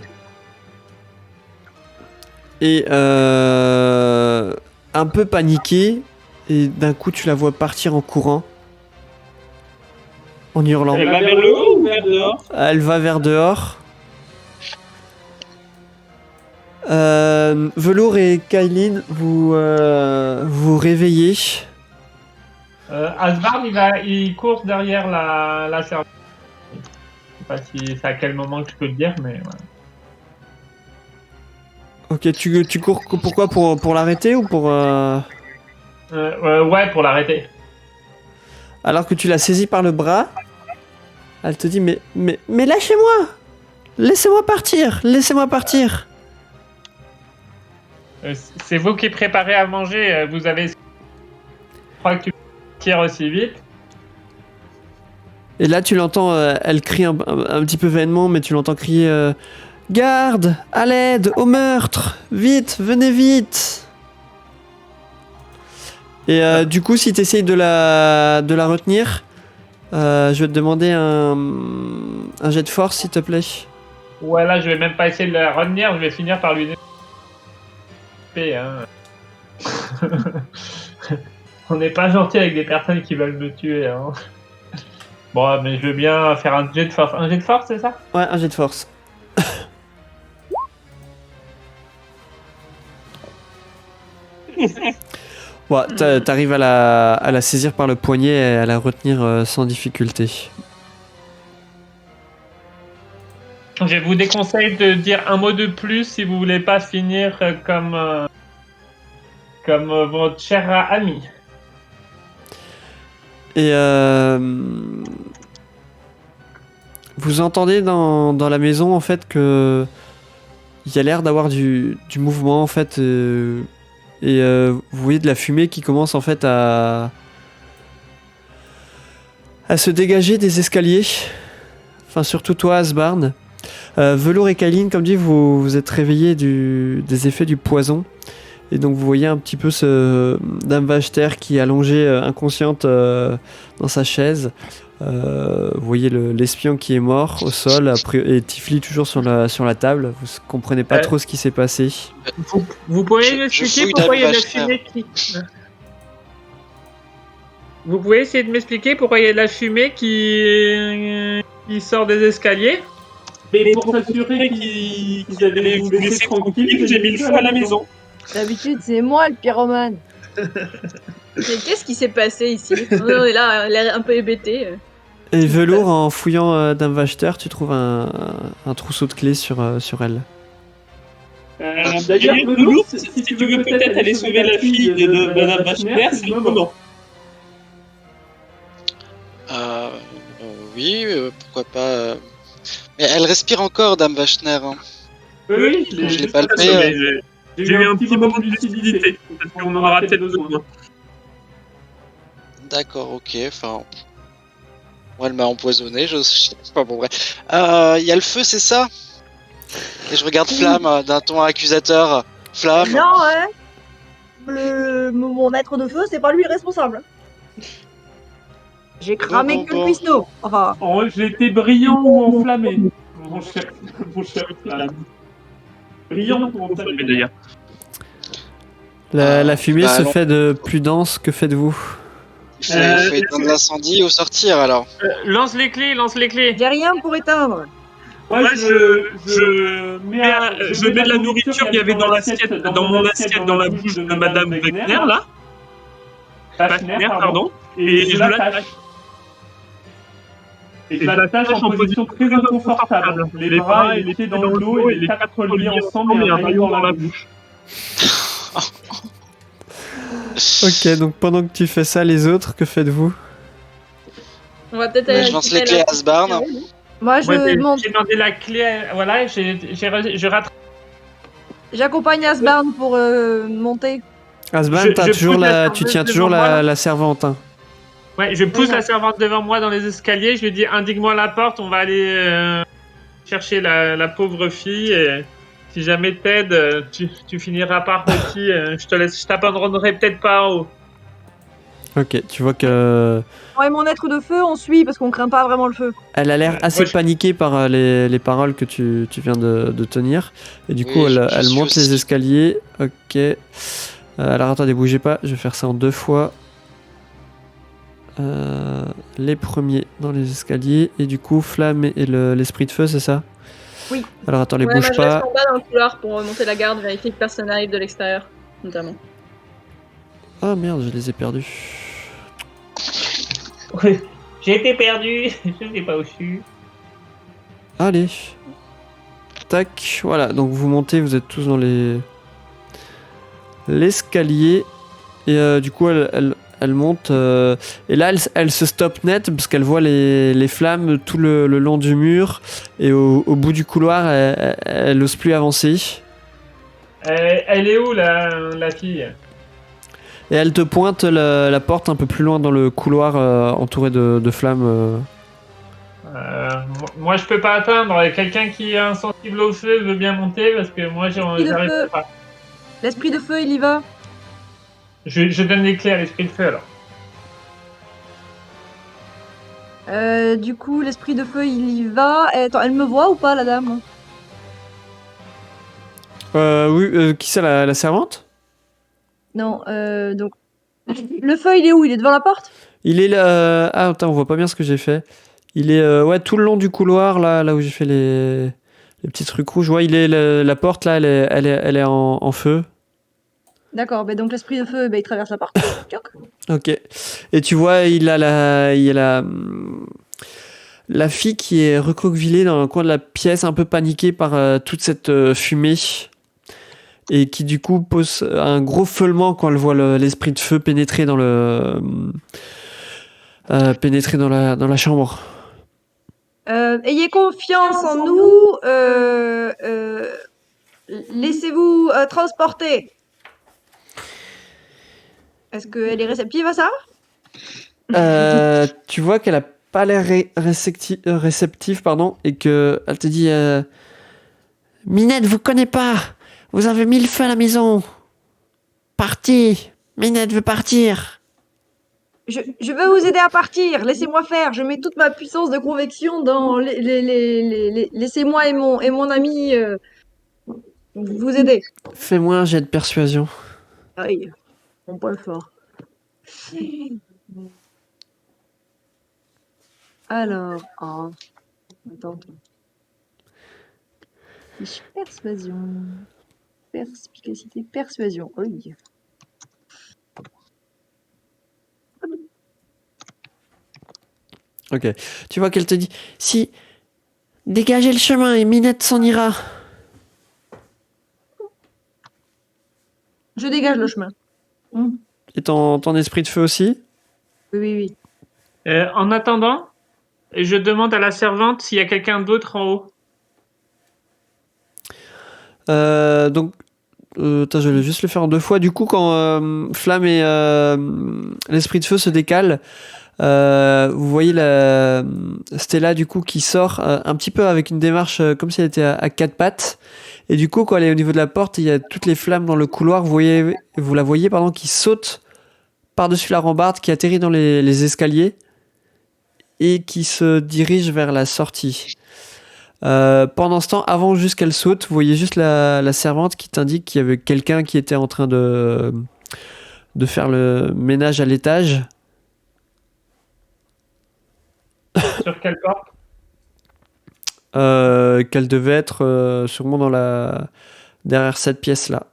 et un peu paniquée, et d'un coup tu la vois partir en courant, en hurlant. Elle va vers le haut ou vers dehors? Elle va vers dehors. Velours et Kailin, vous réveillez. Asbard, il court derrière la servante. Je sais pas si c'est à quel moment que je peux le dire, mais voilà. Ok, tu cours pourquoi? Pour l'arrêter ou pour... Ouais, pour l'arrêter. Alors que tu l'as saisie par le bras, elle te dit mais lâchez-moi! Laissez-moi partir! C'est vous qui préparez à manger. Vous avez... Je crois que tu tires aussi vite. Et là tu l'entends, elle crie un petit peu vainement, mais tu l'entends crier garde! À l'aide! Au meurtre! Vite! Venez vite! Et du coup, si tu essayes de la retenir, je vais te demander un jet de force, s'il te plaît. Ouais, là, je vais même pas essayer de la retenir. Je vais finir par lui... Hein. On n'est pas gentil avec des personnes qui veulent me tuer. Hein. Bon, mais je veux bien faire un jet de force. Un jet de force, c'est ça? Ouais, un jet de force. Ouais, t'arrives à la saisir par le poignet et à la retenir sans difficulté. Je vous déconseille de dire un mot de plus si vous voulez pas finir comme votre cher ami. Et vous entendez dans la maison en fait que il y a l'air d'avoir du mouvement en fait, et vous voyez de la fumée qui commence en fait à se dégager des escaliers. Enfin surtout toi, Asbarn. Velours et Kailin, comme dit, vous êtes réveillés des effets du poison. Et donc vous voyez un petit peu ce Dame Vachter qui est allongée inconsciente dans sa chaise. Vous voyez l'espion qui est mort au sol, et Tifli toujours sur la table. Vous comprenez pas trop ce qui s'est passé. Vous pouvez m'expliquer pourquoi il y a de la fumée qui... Vous pouvez essayer de m'expliquer pourquoi il y a de la fumée qui sort des escaliers? Mais pour s'assurer qu'ils allaient vous laisser tranquille, j'ai mis le feu à la maison. D'habitude, c'est moi le pyromane. Qu'est-ce qui s'est passé ici? On est là, l'air un peu hébété. Et Velours, en fouillant Dame Vachter, tu trouves un trousseau de clés sur elle. D'ailleurs, Velours, si tu veux peut-être aller sauver la fille de Madame Vachter, c'est le moment. Oui, pourquoi pas. Mais elle respire encore, Dame Wagner. Hein. Oui, je l'ai palpé. J'ai eu un petit moment de lucidité, parce qu'on en aura peut-être besoin. D'accord, ok, enfin... Moi, elle m'a empoisonné, je sais pas, bon, bref. Il y a le feu, c'est ça? Et je regarde Flamme d'un ton accusateur. Flamme. Non, ouais. Mon maître de feu, c'est pas lui le responsable. J'ai cramé que le cuistot. Enfin... Oh, j'étais brillant ou enflammé, mon cher Flamme. Brillant ou enflammé, d'ailleurs. La fumée se fait de plus dense, que faites-vous? Il faut éteindre l'incendie ou sortir alors. Lance les clés. J'ai rien pour éteindre. Moi, je mets de la nourriture qu'il y avait dans l'assiette, dans mon assiette, dans la bouche de Madame Wegner, là. Wagner, pardon. Et je l'attache. Et je l'attache en position très inconfortable. Les bras et les pieds dans le dos et les quatre liés ensemble et un rayon dans la bouche. Ok, donc pendant que tu fais ça, les autres, que faites-vous? On va peut-être Mais aller je lance les récupérer clés à Asbarn. Moi, je monte. J'ai demandé la clé, voilà, je rattrape. J'accompagne Asbarn pour monter. Asban, Je tu pousse la tiens serveuse toujours devant moi. la servante. Hein. Ouais, je pousse la servante devant moi dans les escaliers, je lui dis indique-moi la porte, on va aller chercher la pauvre fille. Et si jamais t'aides, tu finiras par petit. Je t'abandonnerai peut-être pas en haut. Ok, tu vois que Moi et mon être de feu, on suit parce qu'on craint pas vraiment le feu. elle a l'air assez Moi, je- paniquée par les paroles que tu viens de tenir. Et du coup, Oui, je elle suis monte aussi. les escaliers. Ok. Alors attendez, bougez pas. Je vais faire ça en 2 fois. Les premiers dans les escaliers. Et du coup, Flamme et l'esprit de feu, c'est ça? Oui. Alors attends, les Ouais, bouge moi je reste pas. en bas dans le couloir pour remonter la garde, vérifier que personne n'arrive de l'extérieur, notamment. Ah merde, je les ai perdus. J'ai été perdu, je sais pas où je suis. Allez. Tac, voilà. Donc vous montez, vous êtes tous dans l'escalier. Et du coup, elle monte. Et là, elle se stoppe net parce qu'elle voit les flammes tout le long du mur. Et au bout du couloir, elle ose plus avancer. Elle est où la fille? Et elle te pointe la porte un peu plus loin dans le couloir entouré de flammes. Moi je peux pas atteindre. Quelqu'un qui est insensible au feu veut bien monter parce que moi L'esprit de j'arrive feu. pas. L'esprit de feu, il y va. Je donne les clés à l'esprit de feu alors. Du coup, l'esprit de feu, il y va. Attends, elle me voit ou pas, la dame? Oui, qui c'est la servante? Non, donc. Le feu, il est où? Il est devant la porte? Il est là. Ah, attends, on voit pas bien ce que j'ai fait. Il est ouais, tout le long du couloir, là où j'ai fait les petits trucs rouges. Ouais, il est la porte, là, elle est en feu. D'accord, bah donc l'esprit de feu, bah, il traverse la porte. Tchoc. Ok. Et tu vois, il y a la fille qui est recroquevillée dans le coin de la pièce, un peu paniquée par toute cette fumée. Et qui, du coup, pose un gros feulement quand elle voit l'esprit de feu pénétrer dans la chambre. Ayez confiance en nous. Laissez-vous transporter. Est-ce qu'elle est réceptive à ça? Tu vois qu'elle a pas l'air réceptive, pardon, et que elle te dit Minette, vous connaissez pas. Vous avez mis le feu à la maison. Partez. Minette veut partir. Je veux vous aider à partir. Laissez-moi faire. Je mets toute ma puissance de convection dans laissez-moi et mon ami vous aider. Fais-moi un jet de persuasion. Aïe, on peut le fort. Alors, attends. Persuasion. Perspicacité, persuasion. Oui. Ok. Tu vois qu'elle te dit si, dégagez le chemin et Minette s'en ira. Je dégage le chemin. Et ton esprit de feu aussi? Oui. En attendant, je demande à la servante s'il y a quelqu'un d'autre en haut. Donc, attends, je vais juste le faire en 2 fois. Du coup, quand Flamme et l'esprit de feu se décalent, vous voyez Stella du coup qui sort un petit peu avec une démarche comme si elle était à 4 pattes. Et du coup, quand elle est au niveau de la porte, il y a toutes les flammes dans le couloir. Vous la voyez, pardon, qui saute par-dessus la rambarde, qui atterrit dans les escaliers et qui se dirige vers la sortie. Pendant ce temps, avant juste qu'elle saute, vous voyez juste la servante qui t'indique qu'il y avait quelqu'un qui était en train de faire le ménage à l'étage. Sur quelle porte? qu'elle devait être sûrement derrière cette pièce-là.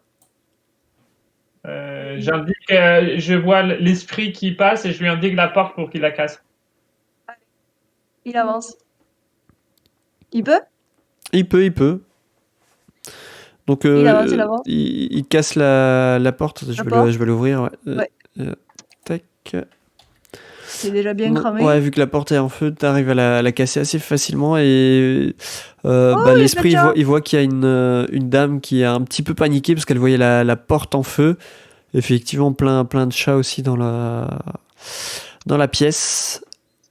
J'indique, je vois l'esprit qui passe et je lui indique la porte pour qu'il la casse. Il avance. Il peut? Il peut. Donc, Il avance, il avance. il casse la porte. Je vais l'ouvrir. Ouais. Ouais. Tac. C'est déjà bien cramé. Ouais, vu que la porte est en feu, t'arrives à la casser assez facilement et les l'esprit flèches. il voit qu'il y a une dame qui est un petit peu paniquée parce qu'elle voyait la porte en feu. Effectivement, plein de chats aussi dans la pièce.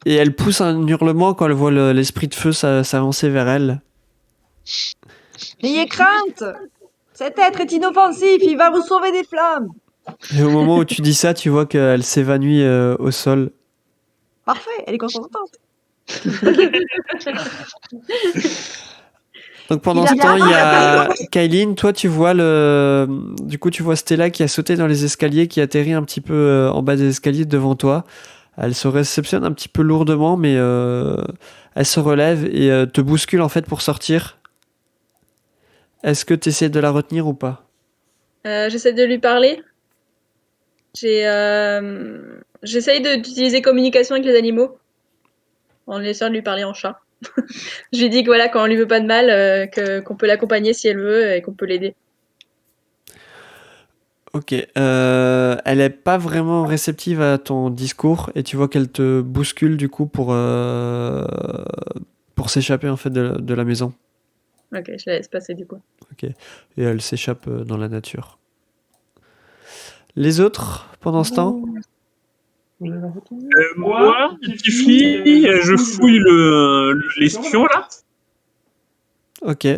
Et elle pousse un hurlement quand elle voit l'esprit de feu s'avancer vers elle. N'ayez crainte! Cet être est inoffensif, il va vous sauver des flammes! Et au moment où tu dis ça, tu vois qu'elle s'évanouit au sol. Parfait, elle est contente. Donc pendant Il ce a temps, bien il y a Kylene, toi tu vois du coup tu vois Stella qui a sauté dans les escaliers, qui atterrit un petit peu en bas des escaliers devant toi. Elle se réceptionne un petit peu lourdement, mais elle se relève et te bouscule en fait pour sortir. Est-ce que tu essaies de la retenir ou pas? J'essaie de lui parler. J'essaye d'utiliser communication avec les animaux en laissant lui parler en chat. Je lui dis que voilà, quand on lui veut pas de mal, qu'on peut l'accompagner si elle veut et qu'on peut l'aider. Ok. Elle est pas vraiment réceptive à ton discours et tu vois qu'elle te bouscule du coup pour s'échapper en fait de la maison. Ok, je la laisse passer du coup. Ok. Et elle s'échappe dans la nature. Les autres, pendant ce temps? Moi, Tifli, je fouille l'espion là. Ok.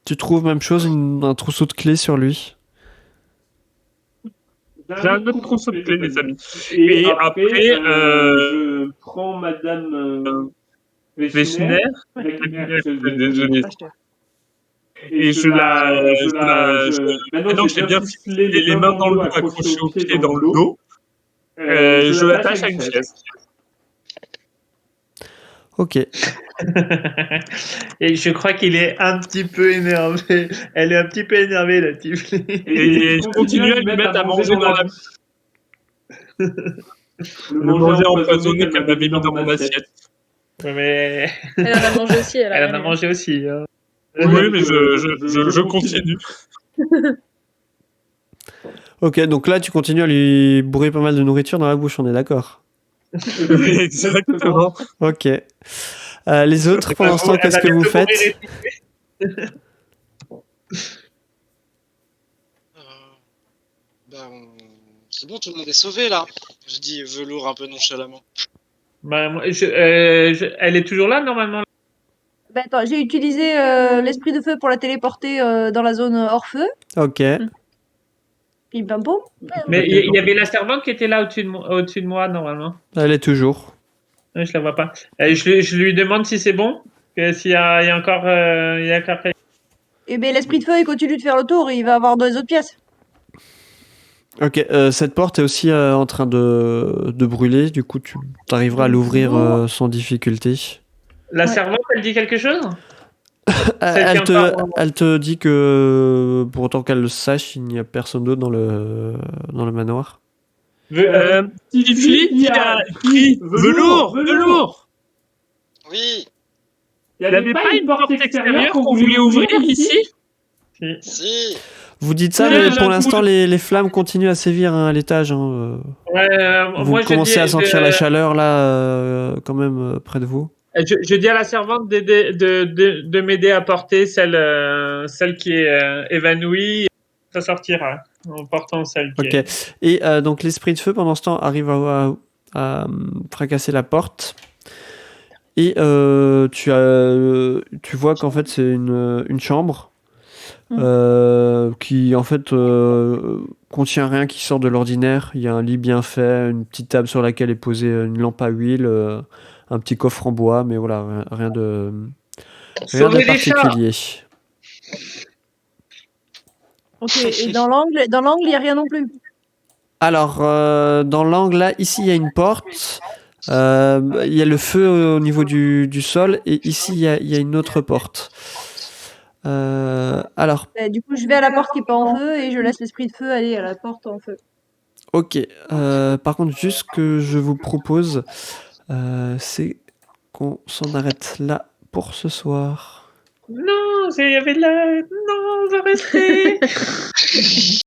Tu trouves même chose, un trousseau de clés sur lui. J'ai un autre trousseau de clés, les amis. Et après, je prends Madame Véchinaire, désolé. et je maintenant j'ai bien ficelé les mains dans le dos, accrochées aux pieds dans le dos. Je l'attache à une chaise. Ok. Et je crois qu'il est un petit peu énervé. Elle est un petit peu énervée, la Tifli. Et je continue à lui mettre à manger dans la bouche. Le manger empoisonné qu'elle m'avait mis dans mon assiette. Ouais, mais Elle en a mangé aussi. Elle elle en a mangé aussi. Hein. Oui, mais je continue. Ok, donc là tu continues à lui bourrer pas mal de nourriture dans la bouche, on est d'accord? Exactement. Ok. Les autres, pour l'instant, qu'est-ce que vous faites? C'est bon, tout le monde est sauvé là. Je dis velours un peu nonchalamment. Bah, elle est toujours là normalement. Ben attends, j'ai utilisé l'esprit de feu pour la téléporter dans la zone hors feu. Ok. Puis bam boum. Mais il y avait la servante qui était là au-dessus de moi normalement. Elle est toujours. Je la vois pas. Je lui demande si c'est bon, s'il y a encore, il y a encore. Et ben l'esprit de feu, il continue de faire le tour, il va avoir dans les autres pièces. Ok, cette porte est aussi en train de brûler, du coup tu arriveras à l'ouvrir sans difficulté. La servante, elle dit quelque chose? Elle te dit que pour autant qu'elle le sache, il n'y a personne d'autre dans le manoir. Tifli qui a écrit velours. Oui, Il n'y avait pas une porte extérieure qu'on voulait ouvrir ici? si. Vous dites ça, mais pour l'instant les flammes continuent à sévir à l'étage. Vous moi, commencez à sentir la chaleur là, quand même près de vous. Je dis à la servante de m'aider à porter celle qui est évanouie. Ça sortira en portant celle qui est... Et donc l'esprit de feu pendant ce temps arrive à fracasser la porte. Et tu vois qu'en fait c'est une chambre qui en fait contient rien qui sort de l'ordinaire. Il y a un lit bien fait, une petite table sur laquelle est posée une lampe à huile, un petit coffre en bois, mais voilà, rien de particulier. Ok, et dans l'angle, il n'y a rien non plus. Alors, dans l'angle là, ici il y a une porte. Il y a le feu au niveau du sol et ici il y a une autre porte. Alors, Du coup, je vais à la porte qui est pas en feu et je laisse l'esprit de feu aller à la porte en feu. ok. Par contre, juste ce que je vous propose, c'est qu'on s'en arrête là pour ce soir. Non, il y avait de la... Non, on va rester.